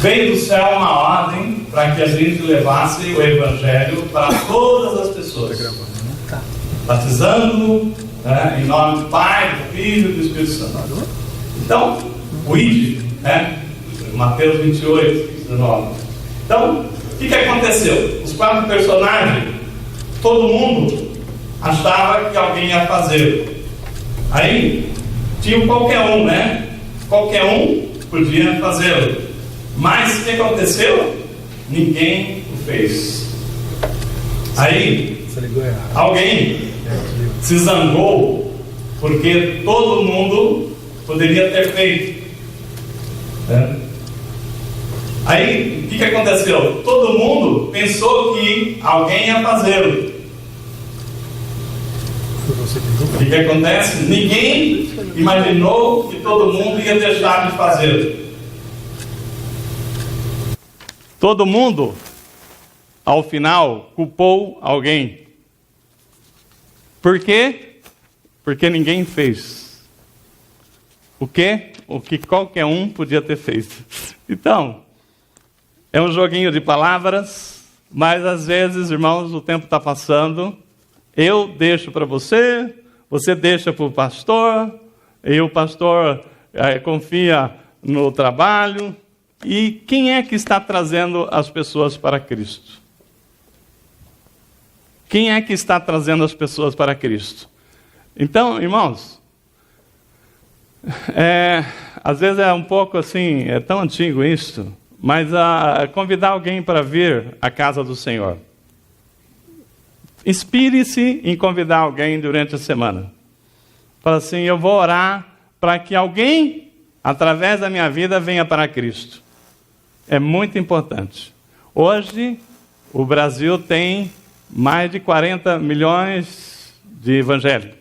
veio do céu uma ordem para que a gente levasse o Evangelho para todas as pessoas, batizando-no, em nome do Pai, do Filho e do Espírito Santo. Então, o ID, Mateus 28, 19. Então, o que aconteceu? Os 4 personagens, todo mundo achava que alguém ia fazer. Aí, tinha qualquer um, Qualquer um podia fazê-lo. Mas o que aconteceu? Ninguém o fez. Aí, alguém se zangou porque todo mundo poderia ter feito. Aí, o que aconteceu? Todo mundo pensou que alguém ia fazê-lo. O que acontece? Ninguém imaginou que todo mundo ia deixar de fazê-lo. Todo mundo, ao final, culpou alguém. Por quê? Porque ninguém fez. O quê? O que qualquer um podia ter feito. Então, é um joguinho de palavras, mas às vezes, irmãos, o tempo está passando. Eu deixo para você, você deixa para o pastor, e o pastor confia no trabalho. E quem é que está trazendo as pessoas para Cristo? Quem é que está trazendo as pessoas para Cristo? Então, irmãos, às vezes é um pouco assim, é tão antigo isso, mas convidar alguém para vir à casa do Senhor. Inspire-se em convidar alguém durante a semana. Fala assim, eu vou orar para que alguém, através da minha vida, venha para Cristo. É muito importante. Hoje, o Brasil tem mais de 40 milhões de evangélicos.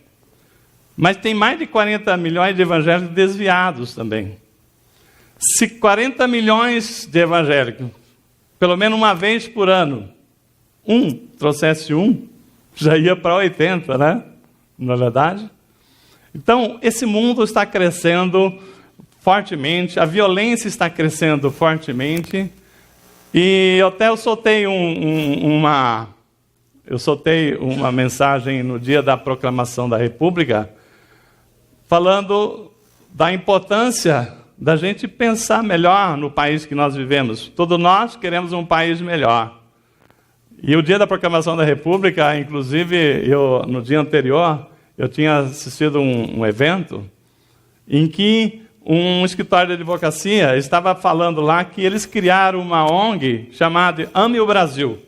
Mas tem mais de 40 milhões de evangélicos desviados também. Se 40 milhões de evangélicos, pelo menos uma vez por ano, trouxesse já ia para 80, Não é verdade? Então, esse mundo está crescendo fortemente, a violência está crescendo fortemente, e eu soltei uma mensagem no dia da proclamação da República, falando da importância da gente pensar melhor no país que nós vivemos. Todos nós queremos um país melhor. E o dia da proclamação da República, inclusive, no dia anterior, eu tinha assistido um evento em que um escritório de advocacia estava falando lá que eles criaram uma ONG chamada Ame o Brasil.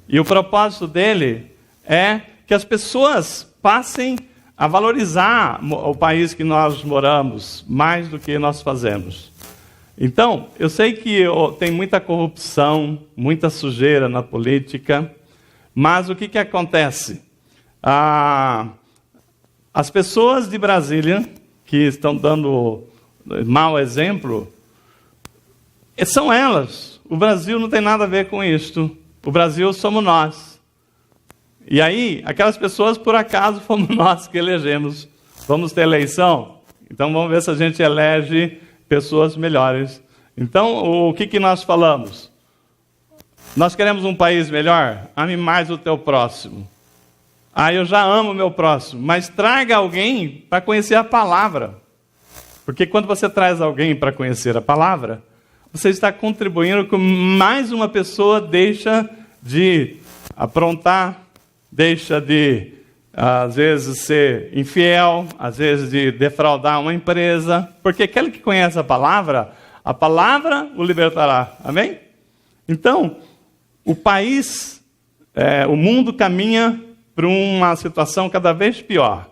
E o propósito dele é que as pessoas passem a valorizar o país que nós moramos mais do que nós fazemos. Então, eu sei que tem muita corrupção, muita sujeira na política, mas o que acontece? As pessoas de Brasília, que estão dando mau exemplo, são elas. O Brasil não tem nada a ver com isto. O Brasil somos nós. E aí, aquelas pessoas, por acaso, fomos nós que elegemos. Vamos ter eleição? Então, vamos ver se a gente elege pessoas melhores. Então, o que nós falamos? Nós queremos um país melhor? Ame mais o teu próximo. Eu já amo o meu próximo, mas traga alguém para conhecer a palavra. Porque quando você traz alguém para conhecer a palavra, você está contribuindo com mais uma pessoa deixa de aprontar, deixa de, às vezes, ser infiel, às vezes de defraudar uma empresa. Porque aquele que conhece a palavra o libertará. Amém? Então, o país, o mundo caminha para uma situação cada vez pior.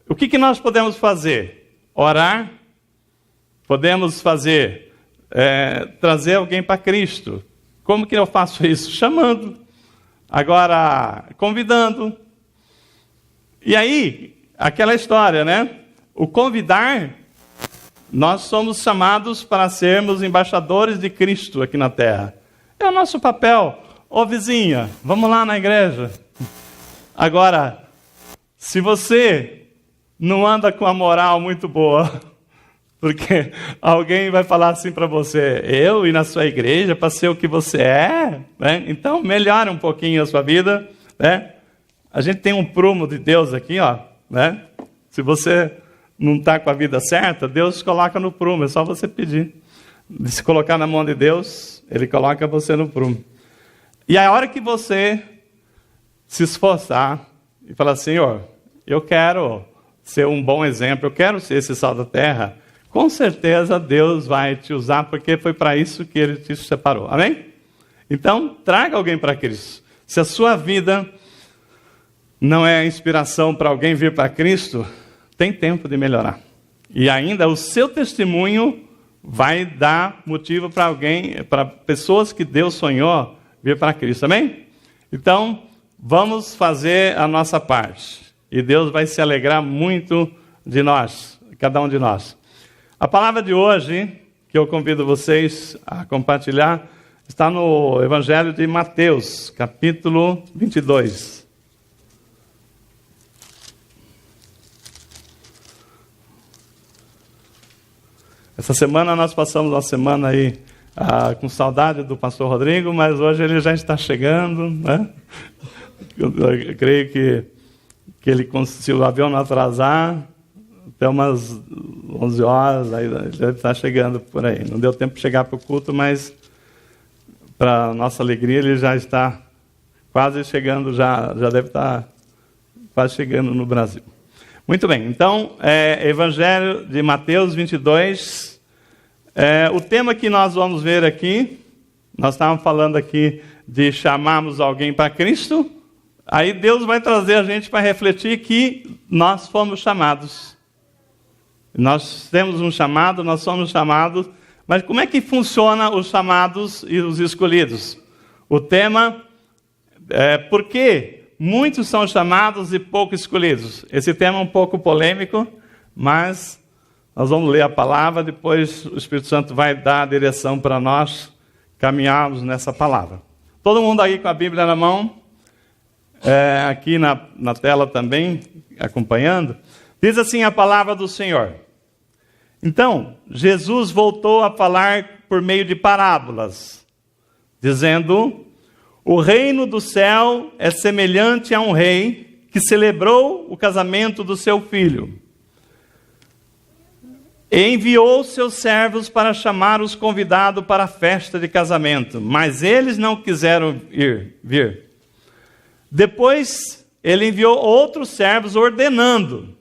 O que nós podemos fazer? Orar. Podemos fazer, trazer alguém para Cristo. Como que eu faço isso? Chamando. Agora, convidando. E aí, aquela história, O convidar, nós somos chamados para sermos embaixadores de Cristo aqui na terra. É o nosso papel. Ô vizinha, vamos lá na igreja. Agora, se você não anda com a moral muito boa, Porque alguém vai falar assim para você, eu ir na sua igreja para ser o que você é, né? Então melhora um pouquinho a sua vida, né? A gente tem um prumo de Deus aqui, ó, né? Se você não está com a vida certa, Deus coloca no prumo, é só você pedir. Se colocar na mão de Deus, Ele coloca você no prumo. E a hora que você se esforçar e falar, Senhor, eu quero ser um bom exemplo, eu quero ser esse sal da terra, com certeza Deus vai te usar, porque foi para isso que Ele te separou. Amém? Então, traga alguém para Cristo. Se a sua vida não é inspiração para alguém vir para Cristo, tem tempo de melhorar. E ainda o seu testemunho vai dar motivo para alguém, para pessoas que Deus sonhou vir para Cristo. Amém? Então, vamos fazer a nossa parte. E Deus vai se alegrar muito de nós, cada um de nós. A palavra de hoje, que eu convido vocês a compartilhar, está no Evangelho de Mateus, capítulo 22. Essa semana nós passamos uma semana aí com saudade do pastor Rodrigo, mas hoje ele já está chegando, né? Eu creio que ele, se o avião não atrasar, até umas 11 horas, aí ele deve estar chegando por aí. Não deu tempo de chegar para o culto, mas para nossa alegria ele já está quase chegando, já deve estar quase chegando no Brasil. Muito bem, então, Evangelho de Mateus 22, o tema que nós vamos ver aqui, nós estávamos falando aqui de chamarmos alguém para Cristo, aí Deus vai trazer a gente para refletir que nós fomos chamados. Nós temos um chamado, nós somos chamados, mas como é que funciona os chamados e os escolhidos? O tema é por que muitos são chamados e poucos escolhidos. Esse tema é um pouco polêmico, mas nós vamos ler a palavra, depois o Espírito Santo vai dar a direção para nós caminharmos nessa palavra. Todo mundo aí com a Bíblia na mão, aqui na tela também, acompanhando. Diz assim a palavra do Senhor. Então, Jesus voltou a falar por meio de parábolas, dizendo: o reino do céu é semelhante a um rei que celebrou o casamento do seu filho. E enviou seus servos para chamar os convidados para a festa de casamento, mas eles não quiseram vir. Depois, ele enviou outros servos ordenando: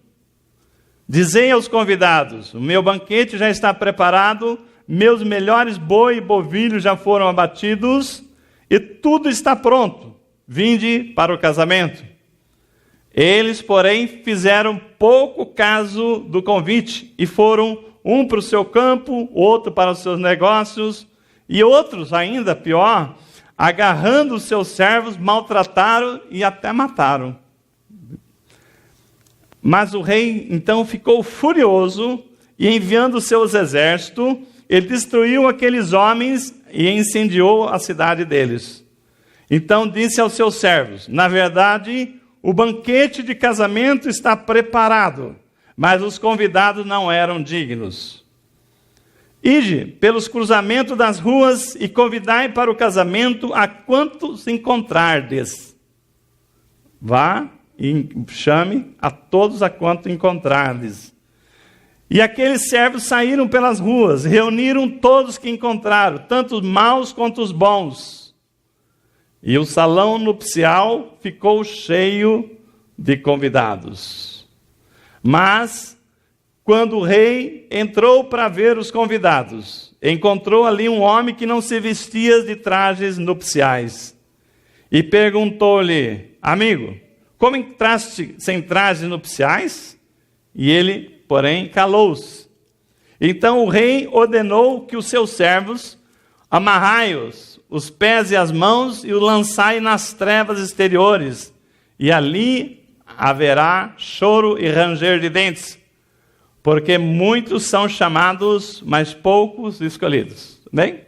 dizei aos convidados, o meu banquete já está preparado, meus melhores boi e bovilhos já foram abatidos, e tudo está pronto, vinde para o casamento. Eles, porém, fizeram pouco caso do convite, e foram um para o seu campo, outro para os seus negócios, e outros, ainda pior, agarrando os seus servos, maltrataram e até mataram. Mas o rei, então, ficou furioso, e enviando seus exércitos, ele destruiu aqueles homens e incendiou a cidade deles. Então disse aos seus servos: na verdade, o banquete de casamento está preparado, mas os convidados não eram dignos. Ide pelos cruzamentos das ruas e convidai para o casamento a quantos encontrardes. Vá e chame a todos a quanto encontrardes. E aqueles servos saíram pelas ruas, reuniram todos que encontraram, tanto os maus quanto os bons. E o salão nupcial ficou cheio de convidados. Mas, quando o rei entrou para ver os convidados, encontrou ali um homem que não se vestia de trajes nupciais. E perguntou-lhe: amigo, como entraste sem trajes nupciais? E ele, porém, calou-se. Então o rei ordenou que os seus servos amarrai-os, os pés e as mãos, e o lançai nas trevas exteriores, e ali haverá choro e ranger de dentes, porque muitos são chamados, mas poucos escolhidos. Bem?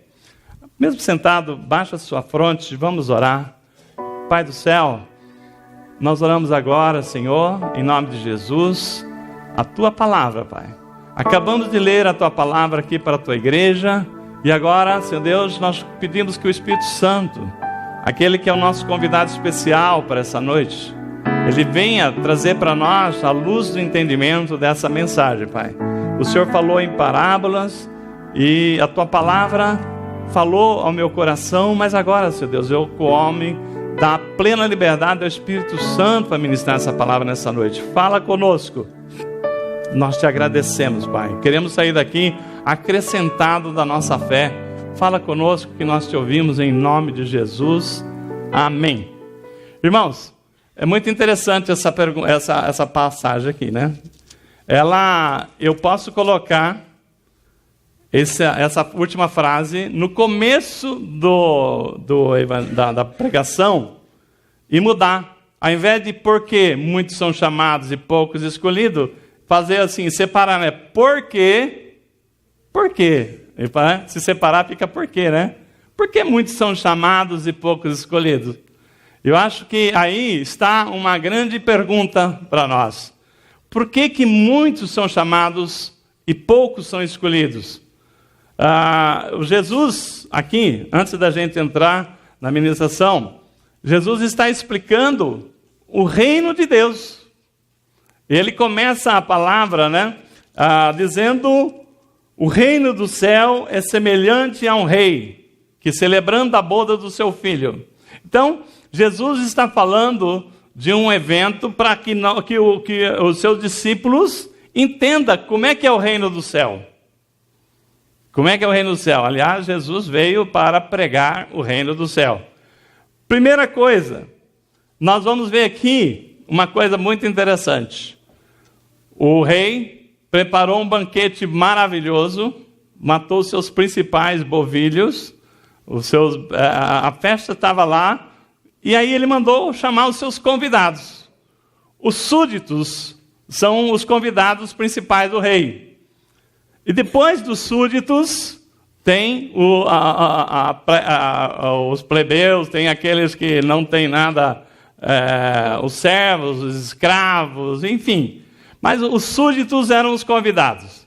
Mesmo sentado, baixa sua fronte, vamos orar. Pai do céu, nós oramos agora, Senhor, em nome de Jesus, a Tua palavra, Pai. Acabamos de ler a Tua palavra aqui para a Tua igreja, e agora, Senhor Deus, nós pedimos que o Espírito Santo, aquele que é o nosso convidado especial para essa noite, ele venha trazer para nós a luz do entendimento dessa mensagem, Pai. O Senhor falou em parábolas, e a Tua palavra falou ao meu coração, mas agora, Senhor Deus, eu, como homem, dá plena liberdade ao Espírito Santo para ministrar essa palavra nessa noite. Fala conosco. Nós te agradecemos, Pai. Queremos sair daqui acrescentado da nossa fé. Fala conosco que nós te ouvimos em nome de Jesus. Amém. Irmãos, é muito interessante essa passagem aqui, né? Eu posso colocar essa última frase no começo da pregação e mudar. Ao invés de porque muitos são chamados e poucos escolhidos, fazer assim, separar, né? Por quê? Se separar fica por quê, né? Porque muitos são chamados e poucos escolhidos. Eu acho que aí está uma grande pergunta para nós. Por que muitos são chamados e poucos são escolhidos? Jesus, aqui, antes da gente entrar na ministração, Jesus está explicando o reino de Deus. Ele começa a palavra, né, dizendo: o reino do céu é semelhante a um rei, que celebrando a boda do seu filho. Então, Jesus está falando de um evento para que os seus discípulos entendam como é que é o reino do céu. Como é que é o reino do céu? Aliás, Jesus veio para pregar o reino do céu. Primeira coisa, nós vamos ver aqui uma coisa muito interessante. O rei preparou um banquete maravilhoso, matou seus principais bovilhos, a festa estava lá, e aí ele mandou chamar os seus convidados. Os súditos são os convidados principais do rei. E depois dos súditos, tem os plebeus, tem aqueles que não têm nada, os servos, os escravos, enfim. Mas os súditos eram os convidados.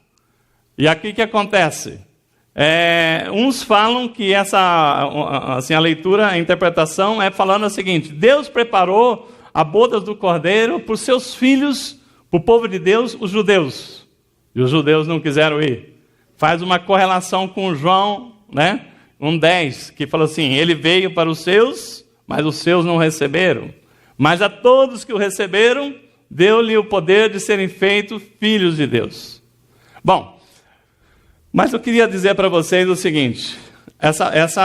E aqui o que acontece? Uns falam que a leitura, a interpretação é falando o seguinte: Deus preparou a boda do Cordeiro para os seus filhos, para o povo de Deus, os judeus. E os judeus não quiseram ir. Faz uma correlação com João, né? 1:10, que fala assim: ele veio para os seus, mas os seus não receberam. Mas a todos que o receberam, deu-lhe o poder de serem feitos filhos de Deus. Bom, mas eu queria dizer para vocês o seguinte: essa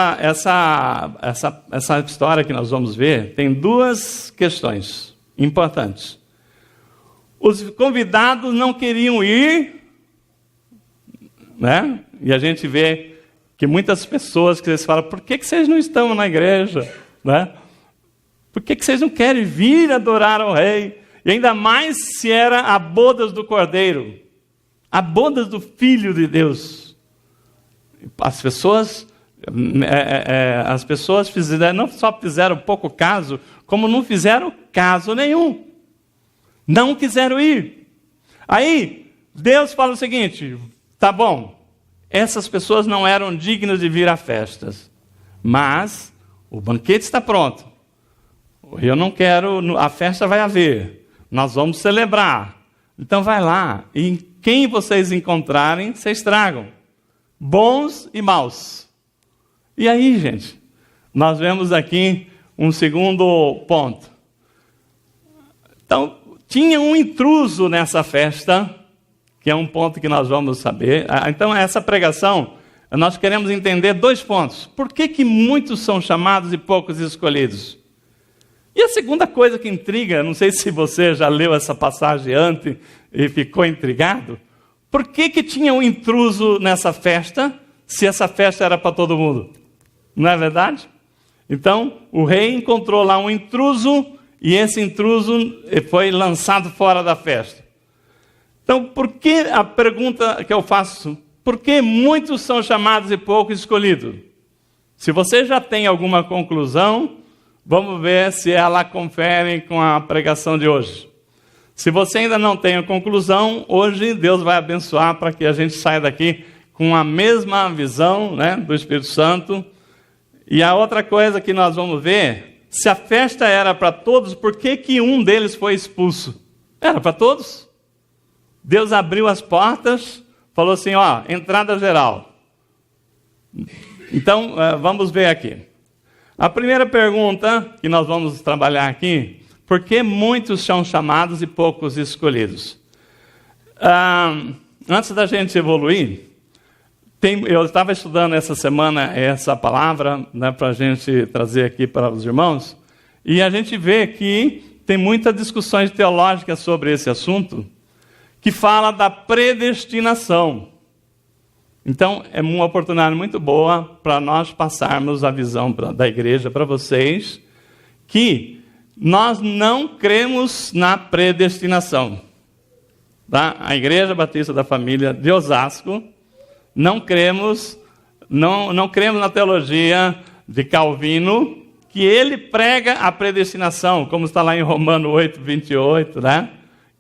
história que nós vamos ver tem duas questões importantes. Os convidados não queriam ir, né? E a gente vê que muitas pessoas que eles falam: por que vocês não estão na igreja? Né? Por que vocês não querem vir adorar ao rei? E ainda mais se era a bodas do Cordeiro, a bodas do Filho de Deus. As pessoas fizeram, não só fizeram pouco caso, como não fizeram caso nenhum. Não quiseram ir. Aí, Deus fala o seguinte: tá bom, essas pessoas não eram dignas de vir a festas, mas o banquete está pronto. Eu não quero, a festa vai haver. Nós vamos celebrar. Então vai lá. E quem vocês encontrarem, vocês tragam. Bons e maus. E aí, gente, nós vemos aqui um segundo ponto. Então, tinha um intruso nessa festa, que é um ponto que nós vamos saber. Então, essa pregação, nós queremos entender dois pontos. Por que muitos são chamados e poucos escolhidos? E a segunda coisa que intriga, não sei se você já leu essa passagem antes e ficou intrigado, por que tinha um intruso nessa festa, se essa festa era para todo mundo? Não é verdade? Então, o rei encontrou lá um intruso, e esse intruso foi lançado fora da festa. Então, por que a pergunta que eu faço, por que muitos são chamados e poucos escolhidos? Se você já tem alguma conclusão, vamos ver se ela confere com a pregação de hoje. Se você ainda não tem a conclusão, hoje Deus vai abençoar para que a gente saia daqui com a mesma visão, né, do Espírito Santo. E a outra coisa que nós vamos ver, se a festa era para todos, por que um deles foi expulso? Era para todos. Deus abriu as portas, falou assim, ó, entrada geral. Então, vamos ver aqui. A primeira pergunta que nós vamos trabalhar aqui, por que muitos são chamados e poucos escolhidos? Antes da gente evoluir, eu estava estudando essa semana essa palavra, né, para a gente trazer aqui para os irmãos, e a gente vê que tem muitas discussões teológicas sobre esse assunto, que fala da predestinação. Então, é uma oportunidade muito boa para nós passarmos a visão da igreja para vocês, que nós não cremos na predestinação. Tá? A Igreja Batista da Família de Osasco, não cremos na teologia de Calvino, que ele prega a predestinação, como está lá em Romanos 8, 28, né?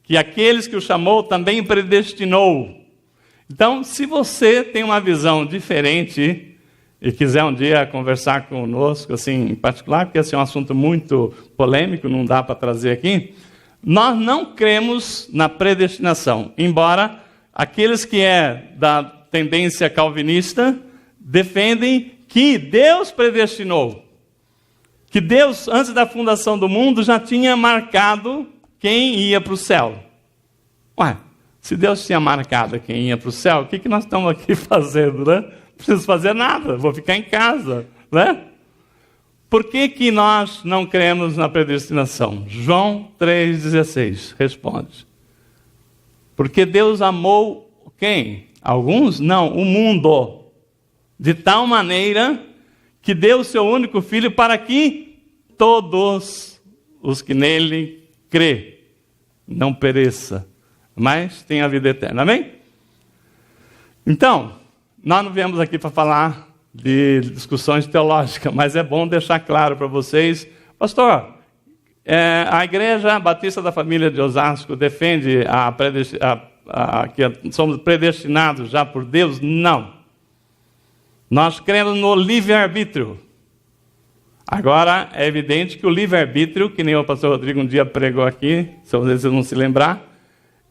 Que aqueles que o chamou também predestinou. Então, se você tem uma visão diferente e quiser um dia conversar conosco, assim, em particular, porque esse é um assunto muito polêmico, não dá para trazer aqui, nós não cremos na predestinação, embora aqueles que da tendência calvinista defendem que Deus predestinou, que Deus, antes da fundação do mundo, já tinha marcado quem ia para o céu. Ué, se Deus tinha marcado quem ia para o céu, o que nós estamos aqui fazendo, né? Não preciso fazer nada, vou ficar em casa, né? Por que nós não cremos na predestinação? João 3,16 responde. Porque Deus amou quem? Alguns? Não, o mundo. De tal maneira que deu o seu único filho para que todos os que nele crê não pereça, mas tenha a vida eterna. Amém? Então, nós não viemos aqui para falar de discussões teológicas, mas é bom deixar claro para vocês. Pastor, a Igreja Batista da Família de Osasco defende que somos predestinados já por Deus? Não. Nós cremos no livre-arbítrio. Agora, é evidente que o livre-arbítrio, que nem o pastor Rodrigo um dia pregou aqui, se vocês não se lembrar,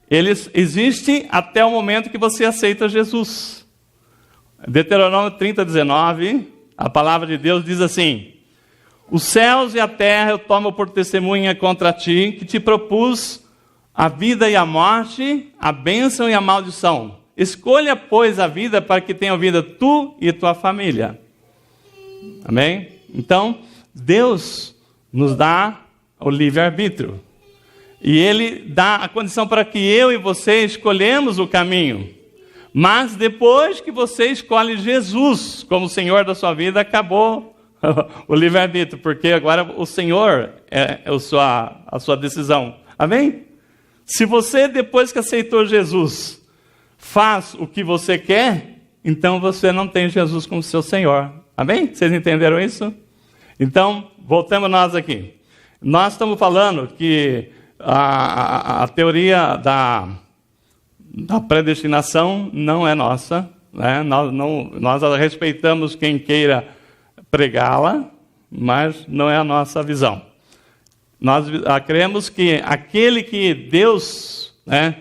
ele existe até o momento que você aceita Jesus. Deuteronômio 30:19, a palavra de Deus diz assim: os céus e a terra eu tomo por testemunha contra ti, que te propus a vida e a morte, a bênção e a maldição. Escolha, pois, a vida para que tenha vida tu e tua família. Amém? Então, Deus nos dá o livre-arbítrio. E Ele dá a condição para que eu e você escolhemos o caminho. Mas depois que você escolhe Jesus como Senhor da sua vida, acabou o livre-arbítrio, porque agora o Senhor é a sua decisão. Amém? Se você, depois que aceitou Jesus, faz o que você quer, então você não tem Jesus como seu Senhor. Amém? Vocês entenderam isso? Então, voltamos nós aqui. Nós estamos falando que a teoria da predestinação não é nossa, né? Nós respeitamos quem queira pregá-la, mas não é a nossa visão. Nós cremos que aquele que Deus, né?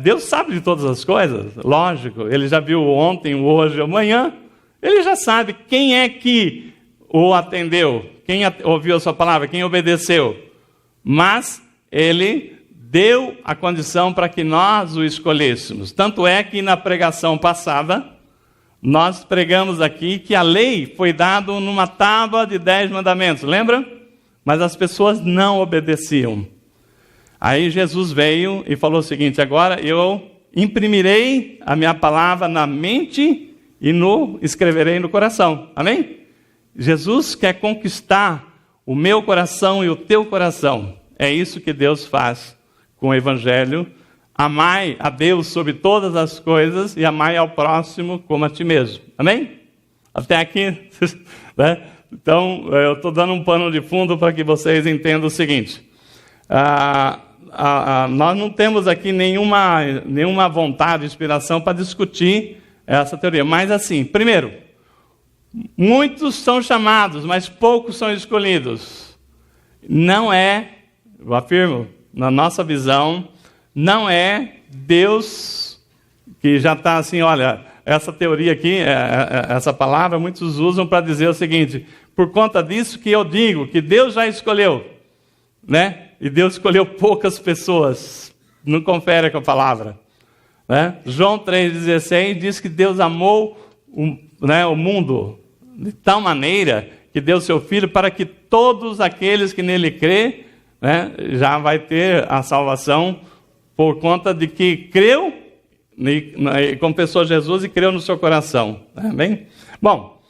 Deus sabe de todas as coisas, lógico, Ele já viu ontem, hoje, amanhã, Ele já sabe quem é que o atendeu, quem ouviu a sua palavra, quem obedeceu, mas Ele deu a condição para que nós o escolhêssemos. Tanto é que na pregação passada, nós pregamos aqui que a lei foi dada numa tábua de 10 mandamentos, lembra? Mas as pessoas não obedeciam. Aí Jesus veio e falou o seguinte: agora eu imprimirei a minha palavra na mente e escreverei no coração. Amém? Jesus quer conquistar o meu coração e o teu coração. É isso que Deus faz com o Evangelho. Amai a Deus sobre todas as coisas e amai ao próximo como a ti mesmo. Amém? Até aqui, né? Então, eu estou dando um pano de fundo para que vocês entendam o seguinte. nós não temos aqui nenhuma vontade, inspiração para discutir essa teoria. Mas assim, primeiro, muitos são chamados, mas poucos são escolhidos. Não é, eu afirmo, na nossa visão, não é Deus que já está assim, olha, essa teoria aqui, essa palavra, muitos usam para dizer o seguinte: por conta disso que eu digo que Deus já escolheu, né? E Deus escolheu poucas pessoas. Não confere com a palavra, né? João 3,16 diz que Deus amou o mundo de tal maneira que deu seu Filho para que todos aqueles que nele crê, né, já vai ter a salvação por conta de que creu e confessou Jesus e creu no seu coração. Amém? Bom,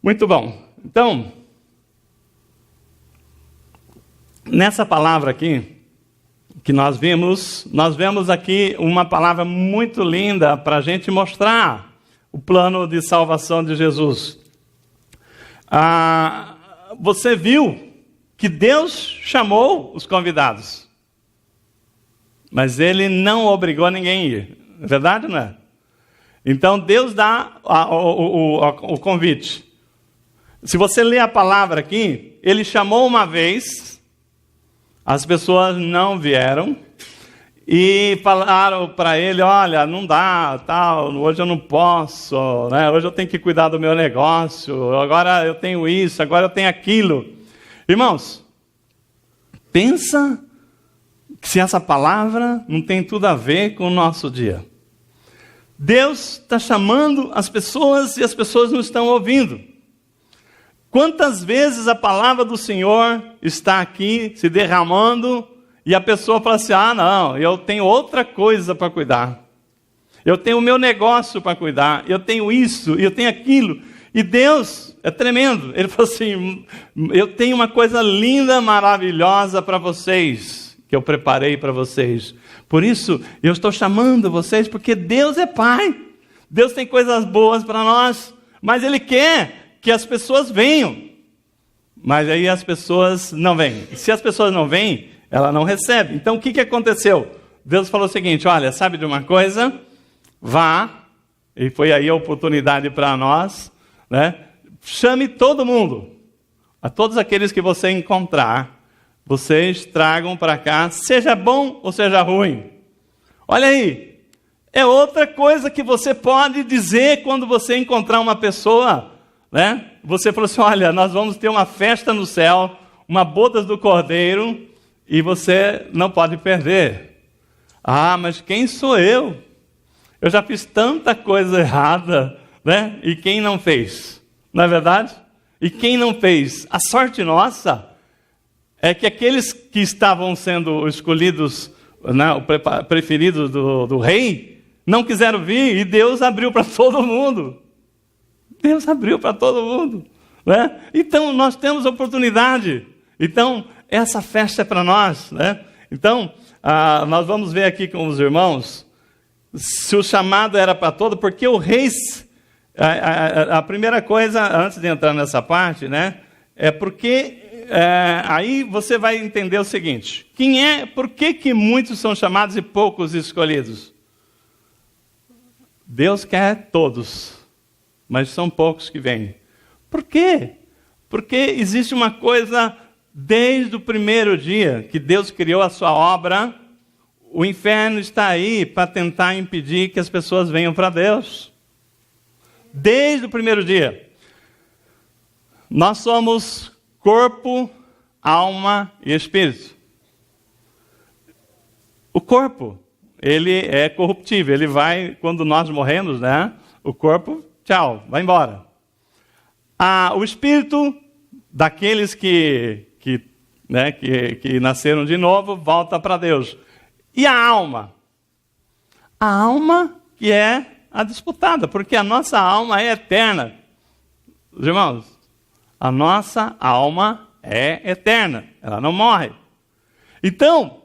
muito bom. Então, nessa palavra aqui, que nós vemos aqui uma palavra muito linda para a gente mostrar o plano de salvação de Jesus. Você viu que Deus chamou os convidados, mas Ele não obrigou ninguém a ir. É verdade, não é? Então Deus dá o convite. Se você ler a palavra aqui, Ele chamou uma vez, as pessoas não vieram e falaram para Ele: olha, não dá, tal, hoje eu não posso, né? Hoje eu tenho que cuidar do meu negócio, agora eu tenho isso, agora eu tenho aquilo. Irmãos, pensa se essa palavra não tem tudo a ver com o nosso dia. Deus está chamando as pessoas e as pessoas não estão ouvindo. Quantas vezes a palavra do Senhor está aqui se derramando e a pessoa fala assim: não, eu tenho outra coisa para cuidar. Eu tenho o meu negócio para cuidar. Eu tenho isso, eu tenho aquilo. E Deus é tremendo. Ele falou assim: eu tenho uma coisa linda, maravilhosa para vocês, que eu preparei para vocês. Por isso, eu estou chamando vocês, porque Deus é Pai. Deus tem coisas boas para nós, mas Ele quer que as pessoas venham. Mas aí as pessoas não vêm. E se as pessoas não vêm, ela não recebe. Então, o que aconteceu? Deus falou o seguinte: olha, sabe de uma coisa? Vá, e foi aí a oportunidade para nós, né? Chame todo mundo, a todos aqueles que você encontrar, vocês tragam para cá, seja bom ou seja ruim. Olha aí, é outra coisa que você pode dizer quando você encontrar uma pessoa, né? Você falou assim: olha, nós vamos ter uma festa no céu, uma bodas do Cordeiro, e você não pode perder. Mas quem sou eu? Eu já fiz tanta coisa errada, né? E quem não fez? Não é verdade? E quem não fez? A sorte nossa é que aqueles que estavam sendo escolhidos, né, preferidos do rei, não quiseram vir, e Deus abriu para todo mundo. Deus abriu para todo mundo, né? Então nós temos oportunidade. Então essa festa é para nós, né? Então nós vamos ver aqui com os irmãos se o chamado era para todo, porque o rei, a primeira coisa, antes de entrar nessa parte, né, é porque aí você vai entender o seguinte: por que muitos são chamados e poucos escolhidos? Deus quer todos, mas são poucos que vêm. Por quê? Porque existe uma coisa, desde o primeiro dia que Deus criou a sua obra, o inferno está aí para tentar impedir que as pessoas venham para Deus. Desde o primeiro dia. Nós somos corpo, alma e espírito. O corpo, ele é corruptível. Ele vai, quando nós morremos, né? O corpo, tchau, vai embora. O espírito daqueles que nasceram de novo, volta para Deus. E a alma? A alma que é a disputada, porque a nossa alma é eterna. Os irmãos, a nossa alma é eterna, ela não morre. Então,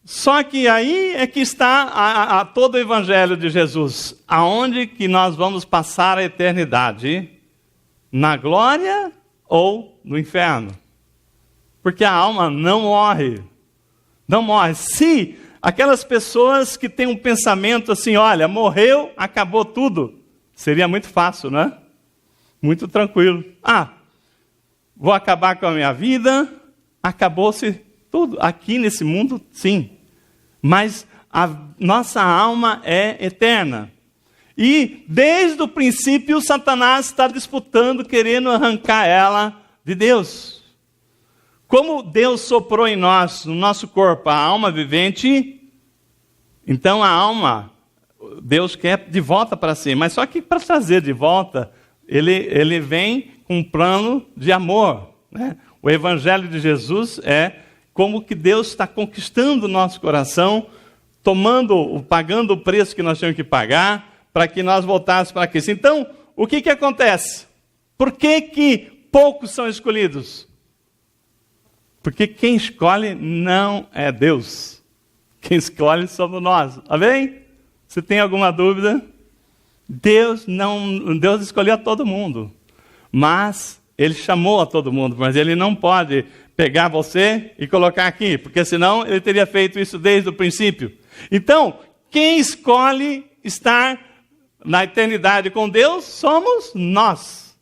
só que aí é que está todo o evangelho de Jesus. Aonde que nós vamos passar a eternidade? Na glória ou no inferno? Porque a alma não morre. não morre. Se aquelas pessoas que têm um pensamento assim, olha, morreu, acabou tudo, seria muito fácil, não é? Muito tranquilo. Vou acabar com a minha vida, acabou-se tudo. Aqui nesse mundo, sim. Mas a nossa alma é eterna. E desde o princípio, Satanás está disputando, querendo arrancar ela de Deus. Como Deus soprou em nós, no nosso corpo, a alma vivente, então a alma, Deus quer de volta para si. Mas só que para trazer de volta, ele vem com um plano de amor, né? O Evangelho de Jesus é como que Deus está conquistando o nosso coração, pagando o preço que nós tínhamos que pagar, para que nós voltássemos para Cristo. Então, o que acontece? Por que poucos são escolhidos? Porque quem escolhe não é Deus. Quem escolhe somos nós. Amém? Se tem alguma dúvida? Deus escolheu a todo mundo. Mas Ele chamou a todo mundo. Mas Ele não pode pegar você e colocar aqui. Porque senão Ele teria feito isso desde o princípio. Então, quem escolhe estar na eternidade com Deus somos nós.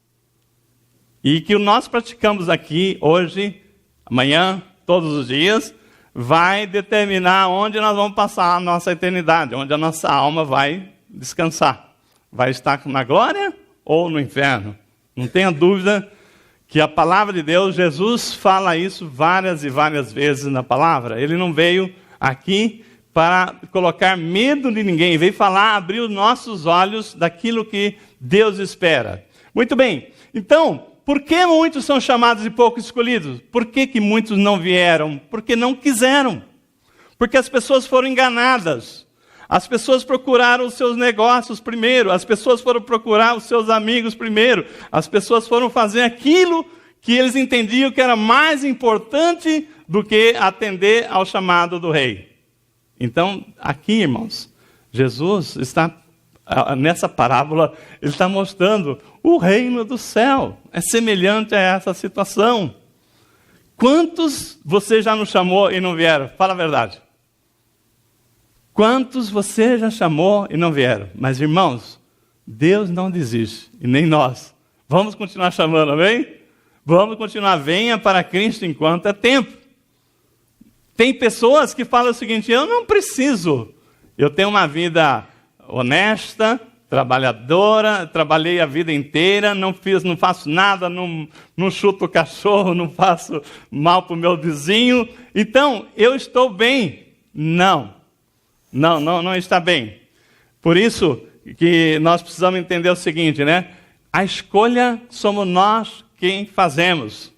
E que nós praticamos aqui, hoje, amanhã, todos os dias, vai determinar onde nós vamos passar a nossa eternidade, onde a nossa alma vai descansar. Vai estar na glória ou no inferno. Não tenha dúvida que a palavra de Deus, Jesus fala isso várias e várias vezes na palavra. Ele não veio aqui para colocar medo de ninguém, veio falar, abrir os nossos olhos daquilo que Deus espera. Muito bem, então, por que muitos são chamados e poucos escolhidos? Por que muitos não vieram? Porque não quiseram. Porque as pessoas foram enganadas. As pessoas procuraram os seus negócios primeiro, as pessoas foram procurar os seus amigos primeiro, as pessoas foram fazer aquilo que eles entendiam que era mais importante do que atender ao chamado do rei. Então, aqui, irmãos, Jesus está, nessa parábola, ele está mostrando o reino do céu. É semelhante a essa situação. Quantos você já não chamou e não vieram? Fala a verdade. Quantos você já chamou e não vieram? Mas, irmãos, Deus não desiste, e nem nós. Vamos continuar chamando, amém? Vamos continuar, venha para Cristo enquanto é tempo. Tem pessoas que falam o seguinte, eu não preciso, eu tenho uma vida honesta, trabalhadora, trabalhei a vida inteira, não faço nada, não chuto o cachorro, não faço mal para o meu vizinho, então eu estou bem. Não está bem. Por isso que nós precisamos entender o seguinte, né? A escolha somos nós quem fazemos.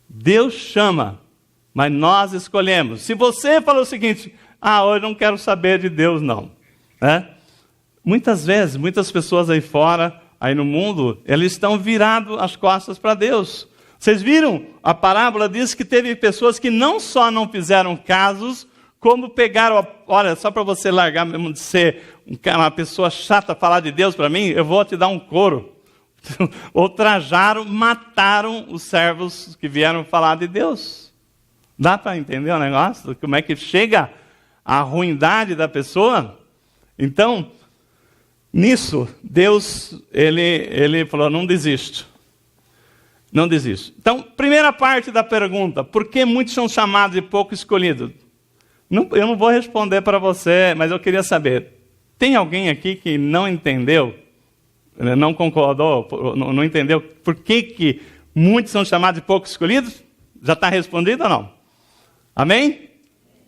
Deus chama, mas nós escolhemos. Se você fala o seguinte, hoje não quero saber de Deus não, né? Muitas vezes, muitas pessoas aí fora, aí no mundo, eles estão virados as costas para Deus. Vocês viram? A parábola diz que teve pessoas que não só não fizeram casos, como pegaram, olha, só para você largar mesmo de ser uma pessoa chata falar de Deus para mim, eu vou te dar um couro. Ultrajaram, mataram os servos que vieram falar de Deus. Dá para entender o negócio? Como é que chega a ruindade da pessoa? Então, nisso, Deus, ele falou, não desisto. Não desisto. Então, primeira parte da pergunta, por que muitos são chamados e pouco escolhidos? Eu não vou responder para você, mas eu queria saber, tem alguém aqui que não entendeu, não concordou, não entendeu por que muitos são chamados e pouco escolhidos? Já está respondido ou não? Amém?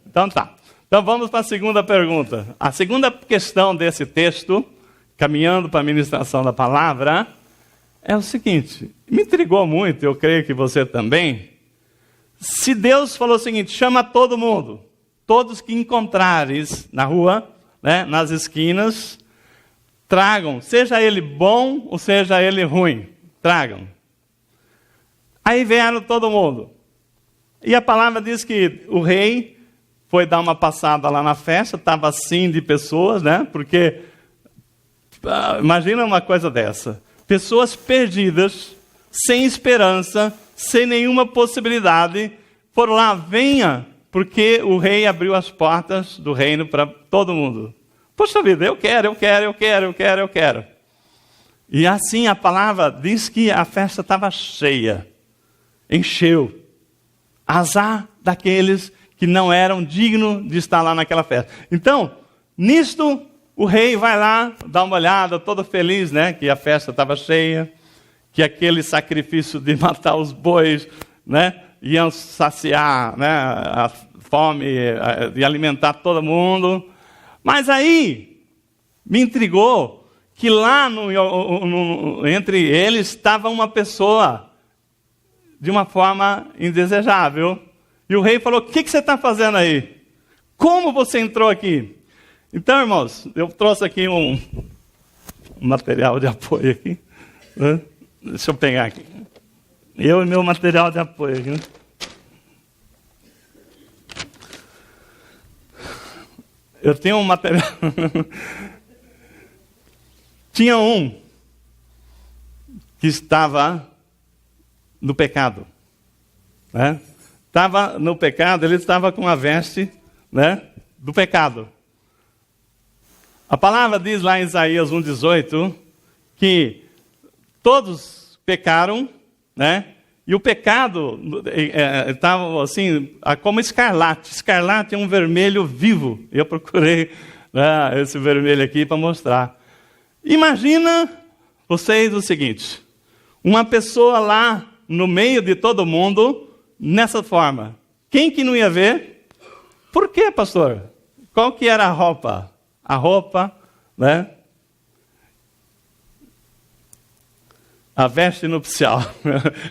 Então tá. Então vamos para a segunda pergunta. A segunda questão desse texto, caminhando para a ministração da palavra, é o seguinte, me intrigou muito, eu creio que você também. Se Deus falou o seguinte, chama todo mundo, todos que encontrares na rua, né, nas esquinas, tragam, seja ele bom ou seja ele ruim, tragam. Aí vieram todo mundo. E a palavra diz que o rei foi dar uma passada lá na festa, estava assim de pessoas, né? Porque, imagina uma coisa dessa. Pessoas perdidas, sem esperança, sem nenhuma possibilidade, foram lá, venha, porque o rei abriu as portas do reino para todo mundo. Poxa vida, eu quero. E assim a palavra diz que a festa estava cheia, encheu. Azar daqueles que não eram dignos de estar lá naquela festa. Então, nisto, o rei vai lá, dá uma olhada, todo feliz, né, que a festa estava cheia, que aquele sacrifício de matar os bois, né, iam saciar, né, a fome de alimentar todo mundo. Mas aí me intrigou que lá entre eles estava uma pessoa de uma forma indesejável. E o rei falou: o que você está fazendo aí? Como você entrou aqui? Então, irmãos, eu trouxe aqui um material de apoio aqui. Né? Deixa eu pegar aqui. Eu e meu material de apoio aqui. Né? Eu tenho um material. Tinha um que estava no pecado. Né? Estava no pecado, ele estava com a veste, né, do pecado. A palavra diz lá em Isaías 1,18 que todos pecaram, né? E o pecado estava assim, como escarlate. Escarlate é um vermelho vivo. Eu procurei, né, esse vermelho aqui para mostrar. Imagina vocês o seguinte: uma pessoa lá no meio de todo mundo, nessa forma. Quem que não ia ver? Por quê, pastor? Qual que era a roupa? A roupa, né? A veste nupcial.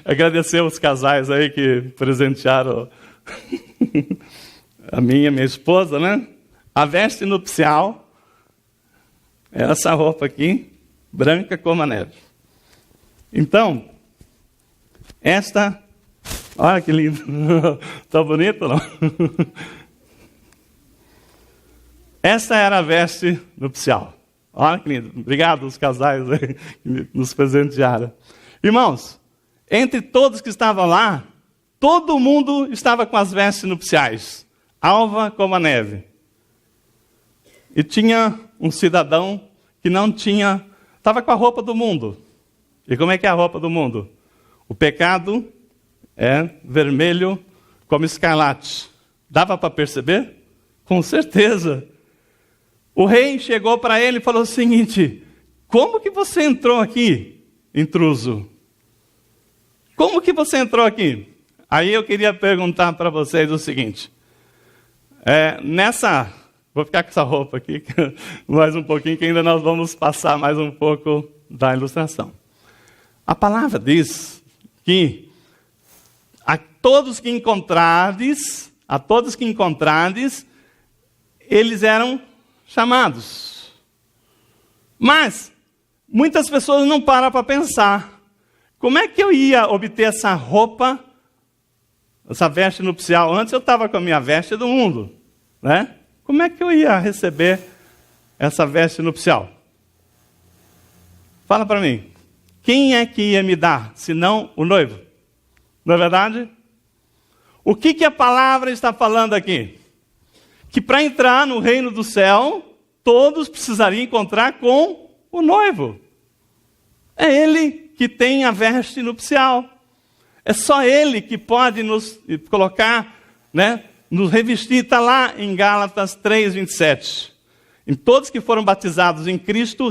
Agradecer aos casais aí que presentearam a minha esposa, né? A veste nupcial é essa roupa aqui, branca como a neve. Então, esta, olha que lindo. Tá bonito, não? Esta era a veste nupcial. Olha que lindo. Obrigado aos casais aí que nos presentearam. Irmãos, entre todos que estavam lá, todo mundo estava com as vestes nupciais, alva como a neve. E tinha um cidadão que não tinha, estava com a roupa do mundo. E como é que é a roupa do mundo? O pecado é vermelho como escarlate. Dava para perceber? Com certeza. O rei chegou para ele e falou o seguinte: como que você entrou aqui, intruso? Como que você entrou aqui? Aí eu queria perguntar para vocês o seguinte. Vou ficar com essa roupa aqui mais um pouquinho, que ainda nós vamos passar mais um pouco da ilustração. A palavra diz que a todos que encontrardes, eles eram chamados. Mas muitas pessoas não param para pensar: como é que eu ia obter essa roupa, essa veste nupcial? Antes eu estava com a minha veste do mundo, né? Como é que eu ia receber essa veste nupcial? Fala para mim. Quem é que ia me dar, senão o noivo? Não é verdade? O que a palavra está falando aqui? Que para entrar no reino do céu, todos precisariam encontrar com o noivo. É ele que tem a veste nupcial. É só ele que pode nos colocar, né, nos revestir. Está lá em Gálatas 3:27. Em todos que foram batizados em Cristo,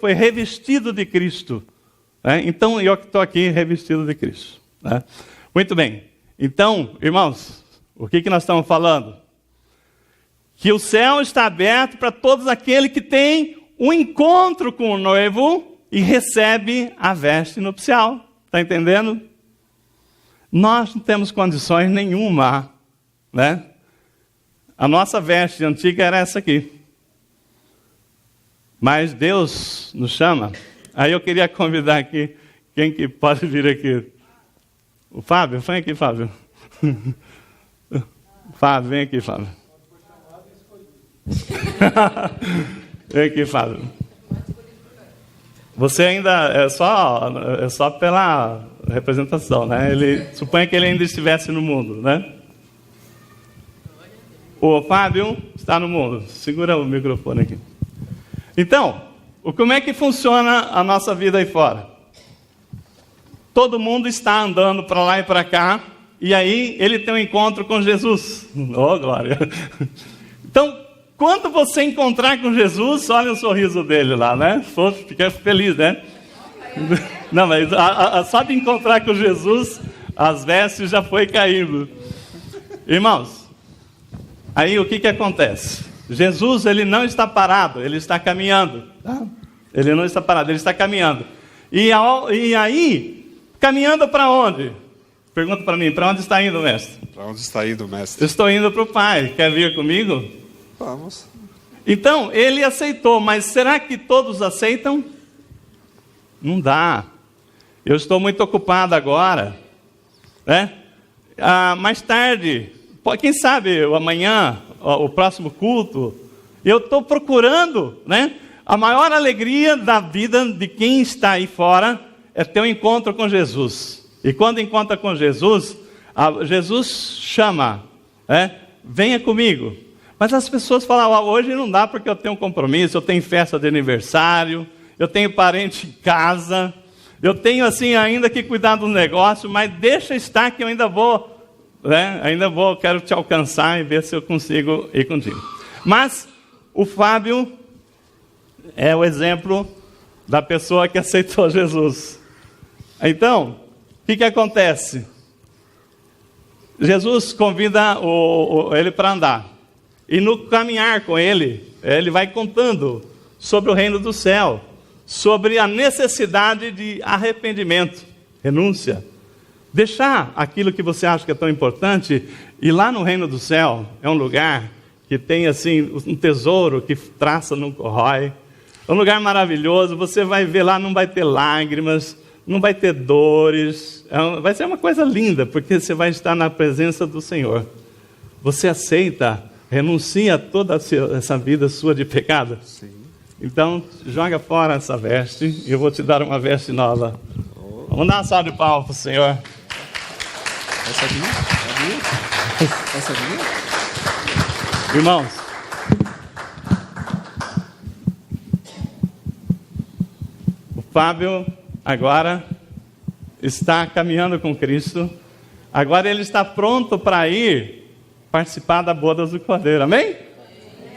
foi revestido de Cristo. Então, eu que estou aqui revestido de Cristo. Né? Muito bem. Então, irmãos, o que nós estamos falando? Que o céu está aberto para todos aqueles que têm um encontro com o noivo e recebe a veste nupcial. Está entendendo? Nós não temos condições nenhuma, né? A nossa veste antiga era essa aqui. Mas Deus nos chama. Aí eu queria convidar aqui, quem que pode vir aqui? O Fábio? Vem aqui, Fábio. Fábio, vem aqui, Fábio. Vem aqui, Fábio. Você ainda é só pela representação, né? Suponha que ele ainda estivesse no mundo, né? O Fábio está no mundo. Segura o microfone aqui. Então, como é que funciona a nossa vida aí fora? Todo mundo está andando para lá e para cá, e aí ele tem um encontro com Jesus. Oh, glória! Então, quando você encontrar com Jesus, olha o sorriso dele lá, né? Fica feliz, né? Não, mas só de encontrar com Jesus, as vestes já foi caindo. Irmãos, aí o que acontece? Jesus, ele não está parado, ele está caminhando. Tá? Ele não está parado, ele está caminhando. E aí, caminhando para onde? Pergunta para mim, para onde está indo, mestre? Para onde está indo, mestre? Estou indo para o Pai. Quer vir comigo? Vamos. Então, ele aceitou, mas será que todos aceitam? Não dá. Eu estou muito ocupado agora. Né? Mais tarde, quem sabe amanhã, o próximo culto, eu estou procurando, né? A maior alegria da vida de quem está aí fora é ter um encontro com Jesus. E quando encontra com Jesus, Jesus chama, venha comigo. Mas as pessoas falam, hoje não dá porque eu tenho um compromisso, eu tenho festa de aniversário, eu tenho parente em casa, eu tenho assim ainda que cuidar do negócio, mas deixa estar que eu ainda vou, quero te alcançar e ver se eu consigo ir contigo. Mas o Fábio é o exemplo da pessoa que aceitou Jesus. Então, o que acontece? Jesus convida ele para andar. E no caminhar com ele, ele vai contando sobre o reino do céu, sobre a necessidade de arrependimento, renúncia. Deixar aquilo que você acha que é tão importante, e lá no reino do céu é um lugar que tem assim um tesouro que traça, não corrói. É um lugar maravilhoso, você vai ver lá, não vai ter lágrimas, não vai ter dores, vai ser uma coisa linda, porque você vai estar na presença do Senhor. Você aceita, renuncia a toda essa vida sua de pecado? Sim. Então, joga fora essa veste, e eu vou te dar uma veste nova. Vamos dar uma salva de palmas para o Senhor. Essa aqui? Essa aqui? Irmãos, o Fábio agora está caminhando com Cristo. Agora ele está pronto para ir participar da boda do Cordeiro. Amém?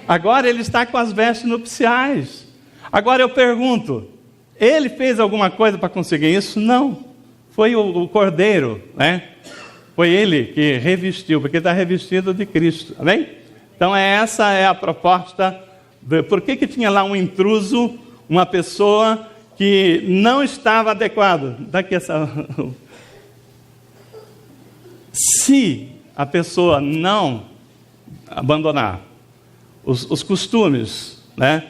Agora ele está com as vestes nupciais. Agora eu pergunto, ele fez alguma coisa para conseguir isso? Não. Foi o Cordeiro, né? Foi ele que revestiu, porque está revestido de Cristo. Amém? Então essa é a proposta. Por que tinha lá um intruso, uma pessoa que não estava adequado? Daqui essa... Se a pessoa não abandonar os costumes, né?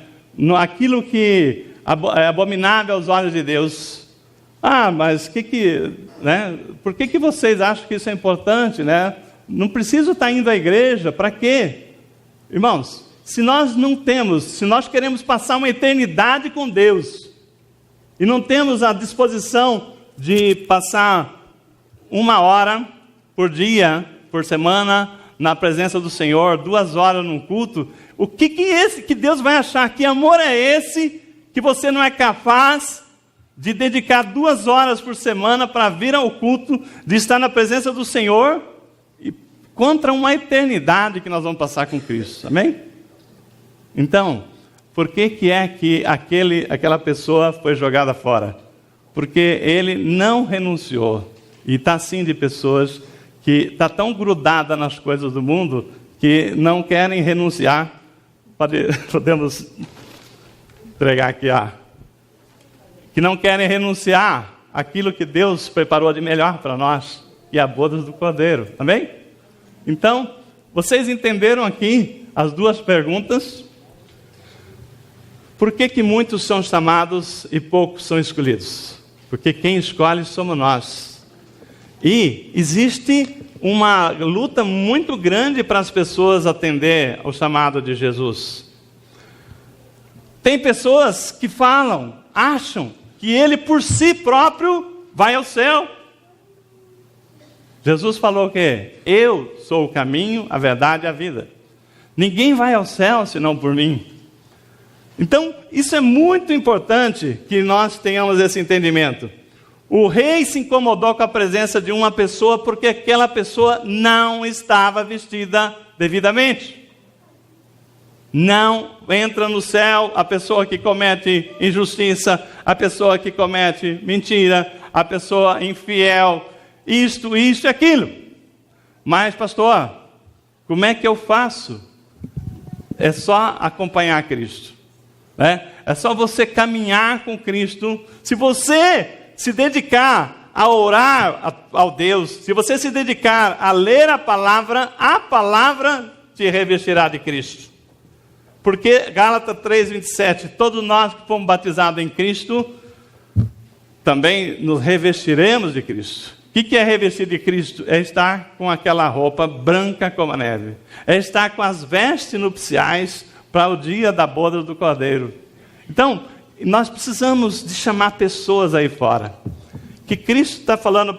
Aquilo que é abominável aos olhos de Deus. Mas né? Por que vocês acham que isso é importante, né? Não preciso estar indo à igreja, para quê? Irmãos, se nós queremos passar uma eternidade com Deus, e não temos a disposição de passar 1 hora por dia, por semana, na presença do Senhor, 2 horas num culto, o que Deus vai achar? Que amor é esse que você não é capaz de dedicar 2 horas por semana para vir ao culto, de estar na presença do Senhor, e contra uma eternidade que nós vamos passar com Cristo, amém? Então, por que é que aquela pessoa foi jogada fora? Porque ele não renunciou. E está assim de pessoas que está tão grudada nas coisas do mundo que não querem renunciar. Podemos entregar aqui que não querem renunciar àquilo que Deus preparou de melhor para nós, que é a boda do Cordeiro. Amém? Então, vocês entenderam aqui as 2 perguntas? Por que muitos são chamados e poucos são escolhidos? Porque quem escolhe somos nós. E existe uma luta muito grande para as pessoas atender ao chamado de Jesus. Tem pessoas que acham que ele por si próprio vai ao céu. Jesus falou o quê? Eu sou o caminho, a verdade e a vida. Ninguém vai ao céu senão por mim. Então, isso é muito importante que nós tenhamos esse entendimento. O rei se incomodou com a presença de uma pessoa porque aquela pessoa não estava vestida devidamente. Não entra no céu a pessoa que comete injustiça, a pessoa que comete mentira, a pessoa infiel, isto e aquilo. Mas, pastor, como é que eu faço? É só acompanhar Cristo, né? É só você caminhar com Cristo. Se você se dedicar a orar ao Deus, se você se dedicar a ler a palavra te revestirá de Cristo. Porque Gálatas 3:27, todos nós que fomos batizados em Cristo, também nos revestiremos de Cristo. O que é revestir de Cristo? É estar com aquela roupa branca como a neve. É estar com as vestes nupciais para o dia da boda do Cordeiro. Então, nós precisamos de chamar pessoas aí fora. Que Cristo está falando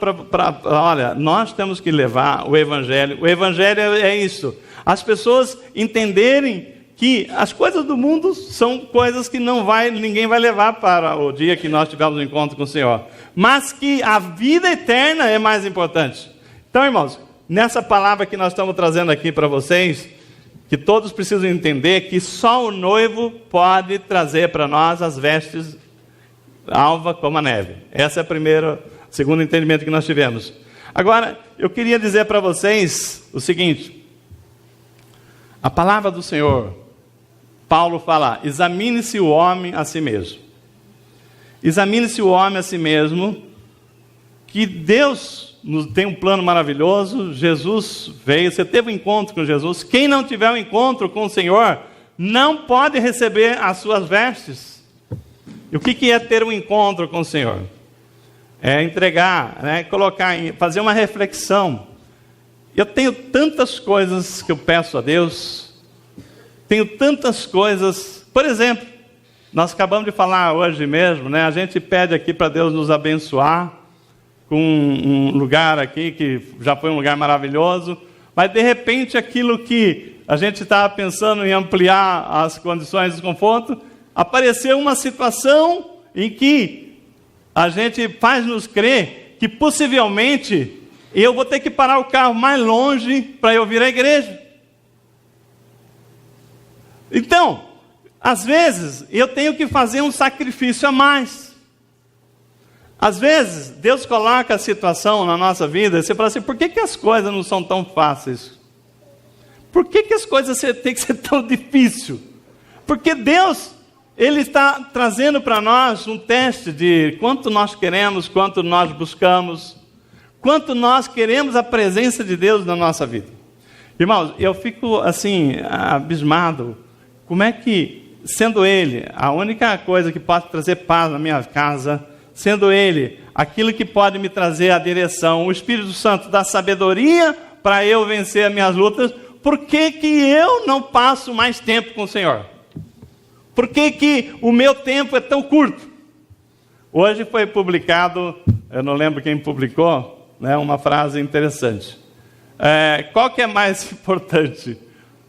olha, nós temos que levar o Evangelho. O Evangelho é isso. As pessoas entenderem que as coisas do mundo são coisas que ninguém vai levar para o dia que nós tivermos um encontro com o Senhor. Mas que a vida eterna é mais importante. Então, irmãos, nessa palavra que nós estamos trazendo aqui para vocês, que todos precisam entender que só o noivo pode trazer para nós as vestes alva como a neve. Esse é o segundo entendimento que nós tivemos. Agora, eu queria dizer para vocês o seguinte. A palavra do Senhor, Paulo fala, examine-se o homem a si mesmo. Examine-se o homem a si mesmo, que Deus tem um plano maravilhoso, Jesus veio, você teve um encontro com Jesus. Quem não tiver um encontro com o Senhor, não pode receber as suas vestes. E o que é ter um encontro com o Senhor? É entregar, né? Fazer uma reflexão. Eu tenho tantas coisas que eu peço a Deus, tenho tantas coisas, por exemplo, nós acabamos de falar hoje mesmo, né? A gente pede aqui para Deus nos abençoar com um lugar aqui que já foi um lugar maravilhoso, mas de repente aquilo que a gente estava pensando em ampliar as condições de conforto, apareceu uma situação em que a gente faz nos crer que possivelmente eu vou ter que parar o carro mais longe para eu vir à igreja. Então, às vezes, eu tenho que fazer um sacrifício a mais. Às vezes, Deus coloca a situação na nossa vida e você fala assim, por que as coisas não são tão fáceis? Por que as coisas têm que ser tão difíceis? Porque Deus, Ele está trazendo para nós um teste de quanto nós queremos, quanto nós buscamos, quanto nós queremos a presença de Deus na nossa vida. Irmãos, eu fico assim, abismado. Como é que, sendo Ele a única coisa que pode trazer paz na minha casa, sendo Ele aquilo que pode me trazer a direção, o Espírito Santo dá sabedoria para eu vencer as minhas lutas, por que eu não passo mais tempo com o Senhor? Por que o meu tempo é tão curto? Hoje foi publicado, eu não lembro quem publicou, né, uma frase interessante. Qual que é mais importante?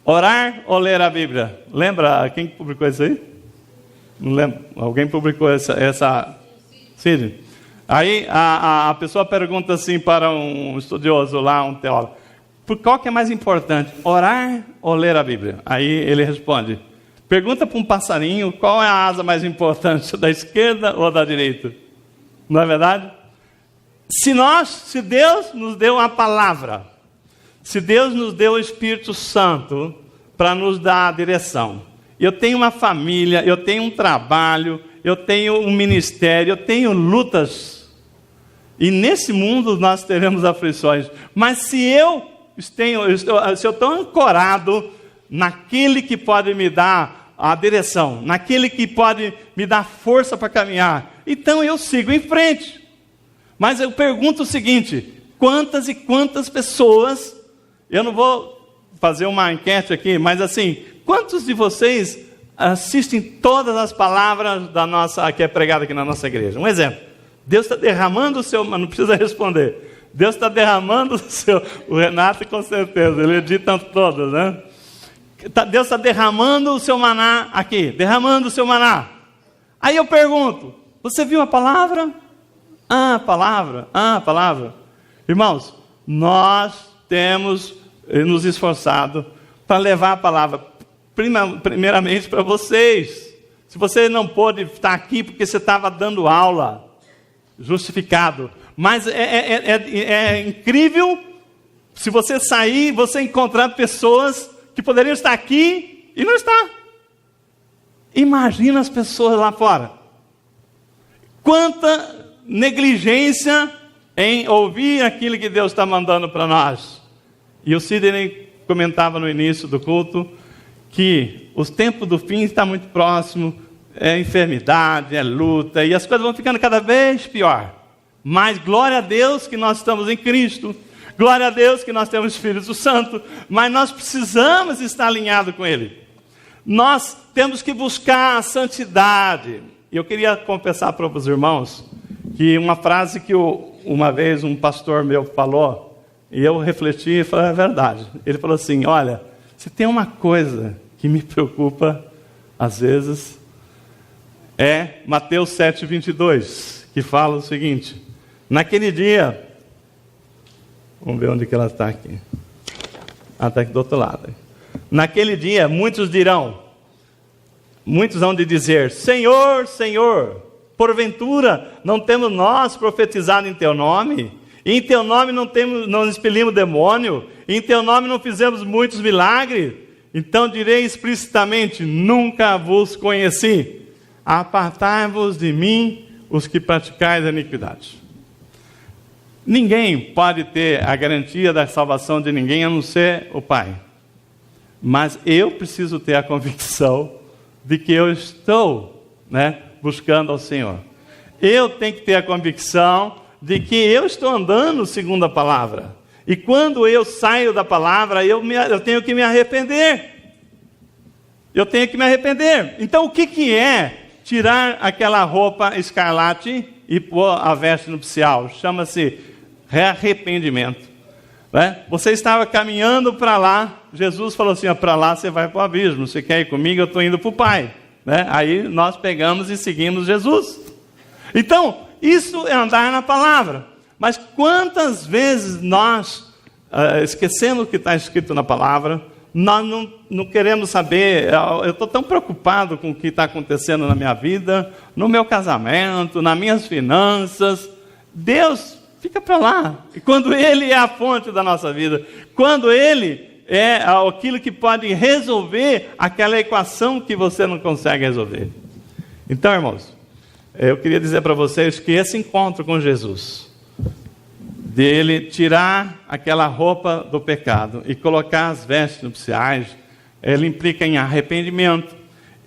Orar ou ler a Bíblia? Lembra quem publicou isso aí? Não lembro. Alguém publicou essa... Sim. Aí a pessoa pergunta assim para um estudioso lá, um teólogo. Qual que é mais importante? Orar ou ler a Bíblia? Aí ele responde. Pergunta para um passarinho qual é a asa mais importante, da esquerda ou da direita? Não é verdade? Se Deus nos deu a palavra, se Deus nos deu o Espírito Santo para nos dar a direção, eu tenho uma família, eu tenho um trabalho, eu tenho um ministério, eu tenho lutas, e nesse mundo nós teremos aflições, mas se eu estou ancorado naquele que pode me dar a direção, naquele que pode me dar força para caminhar, então eu sigo em frente. Mas eu pergunto o seguinte, quantas e quantas pessoas, eu não vou fazer uma enquete aqui, mas assim, quantos de vocês assistem todas as palavras que é pregada aqui na nossa igreja? Um exemplo, Deus está derramando o seu, mas não precisa responder, Deus está derramando o seu, o Renato com certeza, ele edita todas, né? Deus está derramando o seu maná aqui, derramando o seu maná. Aí eu pergunto, você viu a palavra? A palavra. Irmãos, nós temos nos esforçado para levar a palavra, primeiramente para vocês. Se você não pôde estar aqui porque você estava dando aula, justificado. Mas é incrível se você sair, você encontrar pessoas que poderiam estar aqui e não está. Imagina as pessoas lá fora. Quanta negligência em ouvir aquilo que Deus está mandando para nós. E o Sidney comentava no início do culto que os tempos do fim estão muito próximos, é enfermidade, é luta, e as coisas vão ficando cada vez pior. Mas glória a Deus que nós estamos em Cristo, glória a Deus que nós temos Espírito Santo, mas nós precisamos estar alinhados com Ele. Nós temos que buscar a santidade. E eu queria confessar para os irmãos que uma frase que uma vez um pastor meu falou, e eu refleti e falei, é verdade. Ele falou assim, olha, se tem uma coisa que me preocupa, às vezes, é Mateus 7:22, que fala o seguinte, naquele dia, vamos ver onde que ela está aqui. Está aqui do outro lado. Naquele dia, muitos hão de dizer, Senhor, Senhor, porventura não temos nós profetizado em Teu nome? E em Teu nome não expelimos demônio? E em Teu nome não fizemos muitos milagres? Então direi explicitamente, nunca vos conheci. Apartai-vos de mim, os que praticais a iniquidade. Ninguém pode ter a garantia da salvação de ninguém, a não ser o Pai. Mas eu preciso ter a convicção de que eu estou, buscando ao Senhor. Eu tenho que ter a convicção de que eu estou andando segundo a palavra. E quando eu saio da palavra, eu tenho que me arrepender. Eu tenho que me arrepender. Então o que é tirar aquela roupa escarlate e pôr a veste nupcial? Chama-se arrependimento. Você estava caminhando para lá, Jesus falou assim, para lá você vai para o abismo, você quer ir comigo? Eu estou indo para o Pai. Aí nós pegamos e seguimos Jesus. Então, isso é andar na palavra. Mas quantas vezes nós esquecemos o que está escrito na palavra, nós não queremos saber, eu estou tão preocupado com o que está acontecendo na minha vida, no meu casamento, nas minhas finanças. Deus fica para lá. E quando Ele é a fonte da nossa vida, quando Ele é aquilo que pode resolver aquela equação que você não consegue resolver. Então, irmãos, eu queria dizer para vocês que esse encontro com Jesus, de Ele tirar aquela roupa do pecado e colocar as vestes nupciais, ele implica em arrependimento,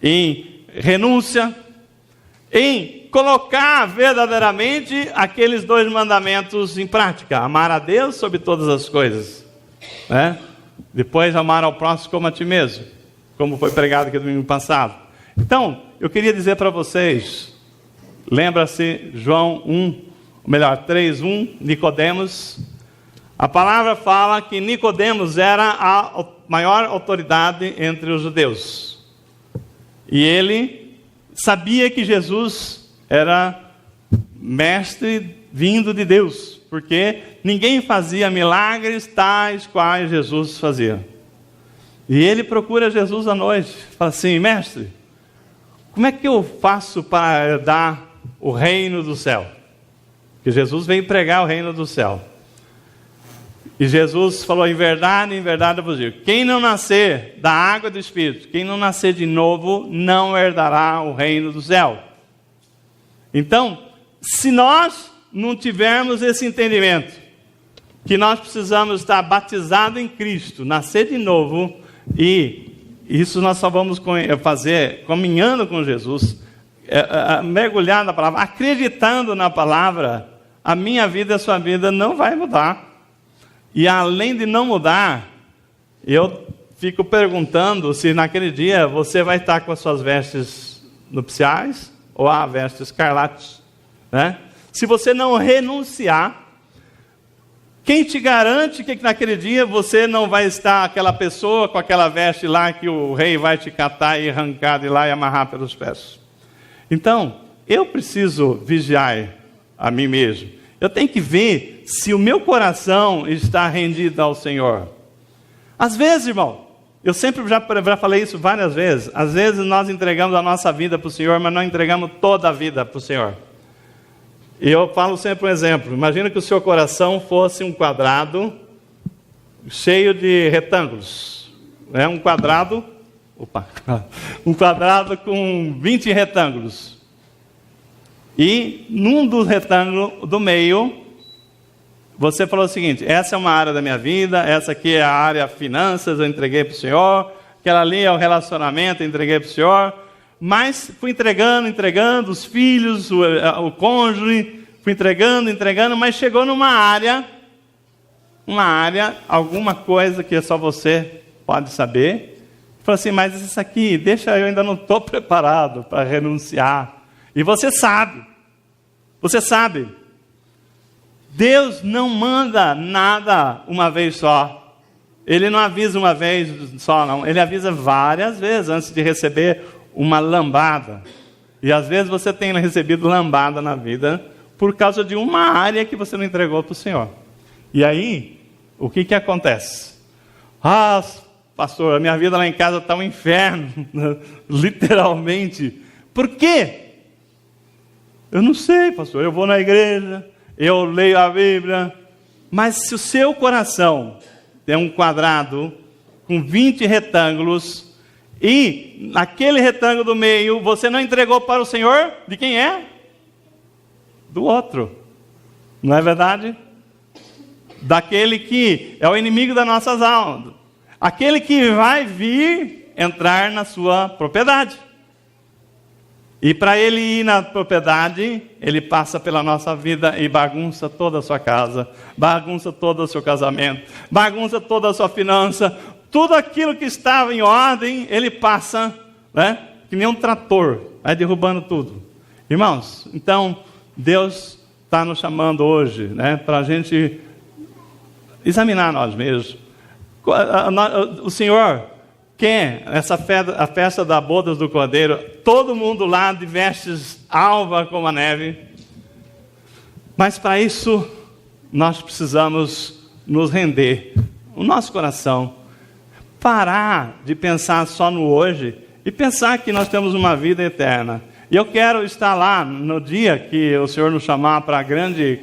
em renúncia, em colocar verdadeiramente aqueles 2 mandamentos em prática. Amar a Deus sobre todas as coisas. Depois amar ao próximo como a ti mesmo. Como foi pregado aqui no domingo passado. Então, eu queria dizer para vocês, lembra-se João 3:1, Nicodemos. A palavra fala que Nicodemos era a maior autoridade entre os judeus. E ele sabia que Jesus era mestre vindo de Deus, porque ninguém fazia milagres tais quais Jesus fazia. E ele procura Jesus à noite, fala assim, mestre, como é que eu faço para herdar o reino do céu? Porque Jesus veio pregar o reino do céu. E Jesus falou, em verdade eu vos digo, quem não nascer da água do Espírito, quem não nascer de novo, não herdará o reino do céu. Então, se nós não tivermos esse entendimento, que nós precisamos estar batizados em Cristo, nascer de novo, e isso nós só vamos fazer caminhando com Jesus, mergulhar na palavra, acreditando na palavra, a minha vida e a sua vida não vai mudar. E além de não mudar, eu fico perguntando se naquele dia você vai estar com as suas vestes nupciais ou a veste escarlate, Se você não renunciar, Quem te garante que naquele dia você não vai estar aquela pessoa com aquela veste lá que o rei vai te catar e arrancar de lá e amarrar pelos pés? Então, eu preciso vigiar a mim mesmo. Eu tenho que ver se o meu coração está rendido ao Senhor. Às vezes, irmão, eu sempre já falei isso várias vezes. Às vezes nós entregamos a nossa vida para o Senhor, mas não entregamos toda a vida para o Senhor. E eu falo sempre um exemplo. Imagina que o seu coração fosse um quadrado cheio de retângulos. Um quadrado com 20 retângulos. E num dos retângulos do meio, você falou o seguinte: essa é uma área da minha vida, essa aqui é a área finanças, eu entreguei para o Senhor, aquela ali é o relacionamento, eu entreguei para o Senhor. Mas fui entregando os filhos, o cônjuge, fui entregando, mas chegou numa área, alguma coisa que só você pode saber. Falei assim, mas isso aqui, deixa, eu ainda não estou preparado para renunciar. E você sabe, Deus não manda nada uma vez só. Ele não avisa uma vez só, não. Ele avisa várias vezes antes de receber uma lambada. E às vezes você tem recebido lambada na vida por causa de uma área que você não entregou para o Senhor. E aí, o que acontece? Ah, pastor, a minha vida lá em casa está um inferno, literalmente. Por quê? Eu não sei, pastor, eu vou na igreja, eu leio a Bíblia, mas se o seu coração tem um quadrado com 20 retângulos, e naquele retângulo do meio, você não entregou para o Senhor, de quem é? Do outro. Não é verdade? Daquele que é o inimigo das nossas almas. Aquele que vai vir entrar na sua propriedade. E para ele ir na propriedade, ele passa pela nossa vida e bagunça toda a sua casa, bagunça todo o seu casamento, bagunça toda a sua finança. Tudo aquilo que estava em ordem, ele passa, que nem um trator, vai derrubando tudo. Irmãos, então, Deus está nos chamando hoje, para a gente examinar nós mesmos. O Senhor quer a festa da bodas do Cordeiro, todo mundo lá de vestes alva como a neve. Mas para isso, nós precisamos nos render, o nosso coração, parar de pensar só no hoje e pensar que nós temos uma vida eterna. E eu quero estar lá no dia que o Senhor nos chamar para a grande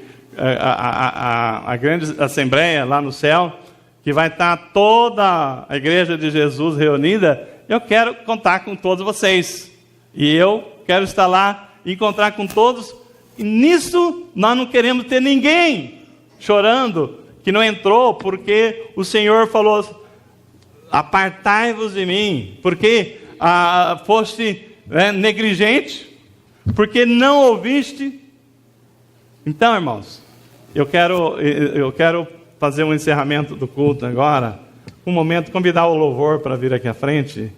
assembleia lá no céu, que vai estar toda a igreja de Jesus reunida. Eu quero contar com todos vocês. E eu quero estar lá e encontrar com todos. E nisso nós não queremos ter ninguém chorando que não entrou porque o Senhor falou: apartai-vos de mim, porque foste negligente, porque não ouviste. Então, irmãos, eu quero fazer um encerramento do culto agora, um momento, convidar o louvor para vir aqui à frente.